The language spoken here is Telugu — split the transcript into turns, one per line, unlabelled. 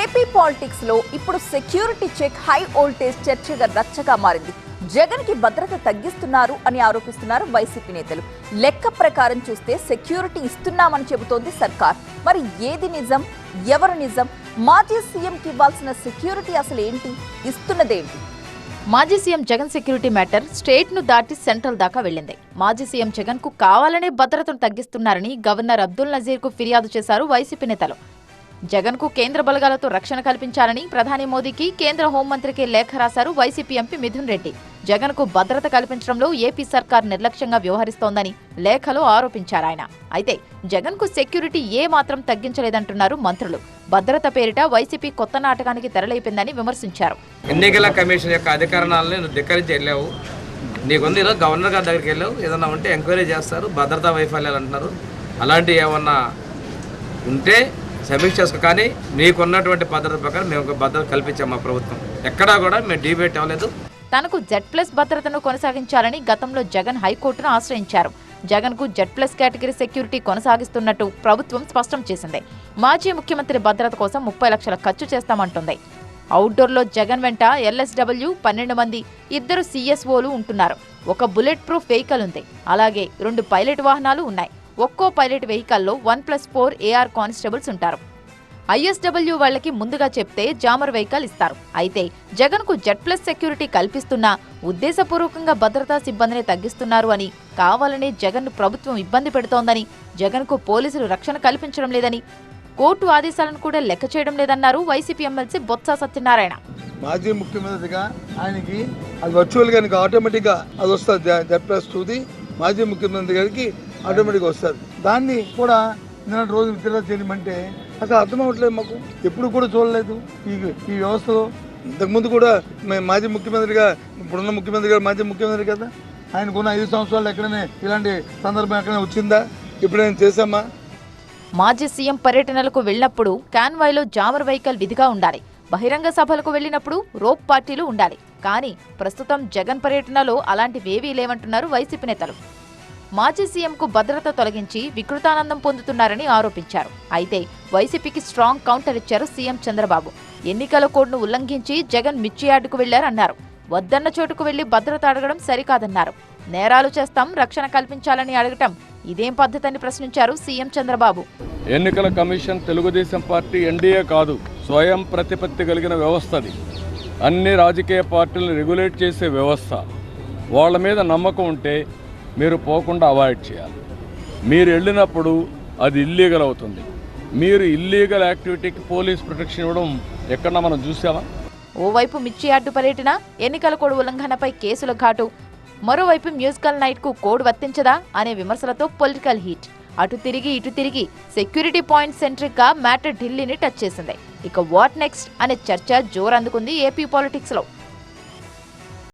ఏపీ పాలిటిక్స్ లో ఇప్పుడు సెక్యూరిటీ చెక్ హై వోల్టేజ్ చర్చగా రచ్చగా మారింది. జగన్ కి భద్రత తగ్గిస్తున్నారు అని ఆరోపిస్తున్నారు వైసీపీ నేతలు. లెక్క ప్రకారం చూస్తే సెక్యూరిటీ ఇస్తున్నామని చెబుతోంది సర్కార్. మరి ఏది నిజం, ఎవరు నిజం? మాజీ సీఎంకి ఇవ్వాల్సిన సెక్యూరిటీ అసలు ఏంటి, ఇస్తున్నదేంటి?
మాజీ CM Jagan security matter state ను దాటి సెంట్రల్ దాకా వెళ్లింది. మాజీ సీఎం జగన్ కు కావాలనే భద్రతను తగ్గిస్తున్నారని గవర్నర్ అబ్దుల్ నజీర్ కు ఫిర్యాదు చేశారు వైసీపీ నేతలు. జగన్ కు కేంద్ర బలగాలతో రక్షణ కల్పించాలని ప్రధాని మోదీకి, కేంద్ర హోంమంత్రికి లేఖ రాశారు వైసీపీ ఎంపీ మిథున్ రెడ్డి. జగన్ కు భద్రత కల్పించడంలో ఏపీ సర్కార్ నిర్లక్ష్యంగా వ్యవహరిస్తోందని లేఖలో ఆరోపించారు ఆయన. అయితే జగన్ కు సెక్యూరిటీ ఏ మాత్రం తగ్గించలేదంటున్నారు మంత్రులు. భద్రత పేరిట వైసీపీ కొత్త నాటకానికి తెరలేపిందని విమర్శించారు.
ఎన్నికల కమిషన్ యొక్క అధికారాలను నువ్వు ధిక్కరించి వెళ్ళావు. నీకుంది ఈరోజు గవర్నర్ గారి దగ్గరికి వెళ్ళావు, ఏదన్నా ఉంటే ఎంక్వైరీ చేస్తారు, భద్రతా వైఫల్యాలు అంటున్నారు. అలాంటివి ఏమన్నా ఉంటే సమీక్ష చేసుకో. కానీ మీకున్నటువంటి భద్రత ప్రకారం మేము భద్రత కల్పించాం. మా ప్రభుత్వం ఎక్కడా కూడా మేము డిబేట్ అవ్వలేదు.
తనకు Z+ భద్రతను కొనసాగించాలని గతంలో జగన్ హైకోర్టును ఆశ్రయించారు. జగన్ కు Z+ కేటగిరీ సెక్యూరిటీ కొనసాగిస్తున్నట్టు ప్రభుత్వం స్పష్టం చేసింది. మాజీ ముఖ్యమంత్రి భద్రత కోసం 30 లక్షల ఖర్చు చేస్తామంటుంది. అవుట్డోర్లో జగన్ వెంట LSW 12 మంది, 2 CSOలు ఉంటున్నారు. ఒక బుల్లెట్ ప్రూఫ్ వెహికల్ ఉంది. అలాగే 2 పైలట్ వాహనాలు ఉన్నాయి. ఒక్కో పైలట్ వెహికల్లో 1+4 AR కానిస్టేబుల్స్ ఉంటారు. ISW వాళ్లకి ముందుగా చెప్తే జామర్ వెహికల్ ఇస్తారు. అయితే జగన్ కు Z+ సెక్యూరిటీ కల్పిస్తున్నా ఉద్దేశపూర్వకంగా భద్రతా సిబ్బందిని తగ్గిస్తున్నారు అని, కావాలనే జగన్ ప్రభుత్వం ఇబ్బంది పెడుతోందని, జగన్ కు పోలీసులు రక్షణ కల్పించడం లేదని, కోర్టు ఆదేశాలను కూడా లెక్క చేయడం లేదన్నారు వైసీపీ ఎమ్మెల్సీ బొత్స సత్యనారాయణ.
మాజీ ముఖ్యమంత్రిగా ఆయనకి అది వర్చువల్గా ఆటోమేటిక్గా అది వస్తుంది. Z+2 మాజీ ముఖ్యమంత్రి గారికి ఆటోమేటిక్గా వస్తుంది. దాన్ని కూడా నిన్న రోజు విత్డ్రా చేయమంటే అసలు అర్థం అవ్వట్లేదు. మాకు ఎప్పుడు కూడా చూడలేదు ఈ వ్యవస్థలో. ఇంతకుముందు కూడా మేము మాజీ ముఖ్యమంత్రిగా, ఇప్పుడున్న ముఖ్యమంత్రి గారు మాజీ ముఖ్యమంత్రి కదా, ఆయనకున్న 5 సంవత్సరాలు ఎక్కడనే ఇలాంటి సందర్భం ఎక్కడైనా వచ్చిందా? ఎప్పుడైనా చేశామా?
మాజీ సీఎం పర్యటనలకు వెళ్లినప్పుడు కాన్వాయ్లో జామర్ వెహికల్ విధిగా ఉండాలి. బహిరంగ సభలకు వెళ్లినప్పుడు రోప్ పార్టీలు ఉండాలి. కానీ ప్రస్తుతం జగన్ పర్యటనలో అలాంటివేవీ లేవంటున్నారు వైసీపీ నేతలు. మాజీ సీఎంకు భద్రత తొలగించి వికృతానందం పొందుతున్నారని ఆరోపించారు. అయితే వైసీపీకి స్ట్రాంగ్ కౌంటర్ ఇచ్చారు సీఎం చంద్రబాబు. ఎన్నికల కోడ్ను ఉల్లంఘించి జగన్ మిర్చి యార్డుకు వెళ్లారన్నారు. వద్దన్న చోటుకు వెళ్లి భద్రత అడగడం సరికాదన్నారు. నేరాలు చేస్తాం, రక్షణ కల్పించాలని అడగటం ఇదేం పద్ధతని ప్రశ్నించారు సీఎం చంద్రబాబు.
ఎన్నికల కమిషన్ తెలుగుదేశం పార్టీ ఎన్డీఏ కాదు, స్వయం ప్రతిపత్తి కలిగిన వ్యవస్థది. అన్ని రాజకీయ పార్టీలను రెగ్యులేట్ చేసే వ్యవస్థ. వాళ్ళ మీద నమ్మకం ఉంటే మీరు పోకుండా అవాయిడ్ చేయాలి. మీరు వెళ్ళినప్పుడు అది ఇల్లీగల్ అవుతుంది. మీరు ఇల్లీగల్ యాక్టివిటీకి పోలీస్ ప్రొటెక్షన్ ఇవ్వడం ఎక్కడన్నా మనం చూసామా?
ఓవైపు మిర్చి యార్డు పర్యటన, ఎన్నికల కోడ్ ఉల్లంఘనపై కేసుల ఘాటు, మరోవైపు మ్యూజికల్ నైట్కు కోడ్ వర్తించదా అనే విమర్శలతో పొలిటికల్ హీట్. అటు తిరిగి ఇటు తిరిగి సెక్యూరిటీ పాయింట్ సెంట్రిక్గా మ్యాటర్ ఢిల్లీని టచ్ చేసింది. ఇక వాట్ నెక్స్ట్ అనే చర్చ జోరందుకుంది ఏపీ పాలిటిక్స్లో.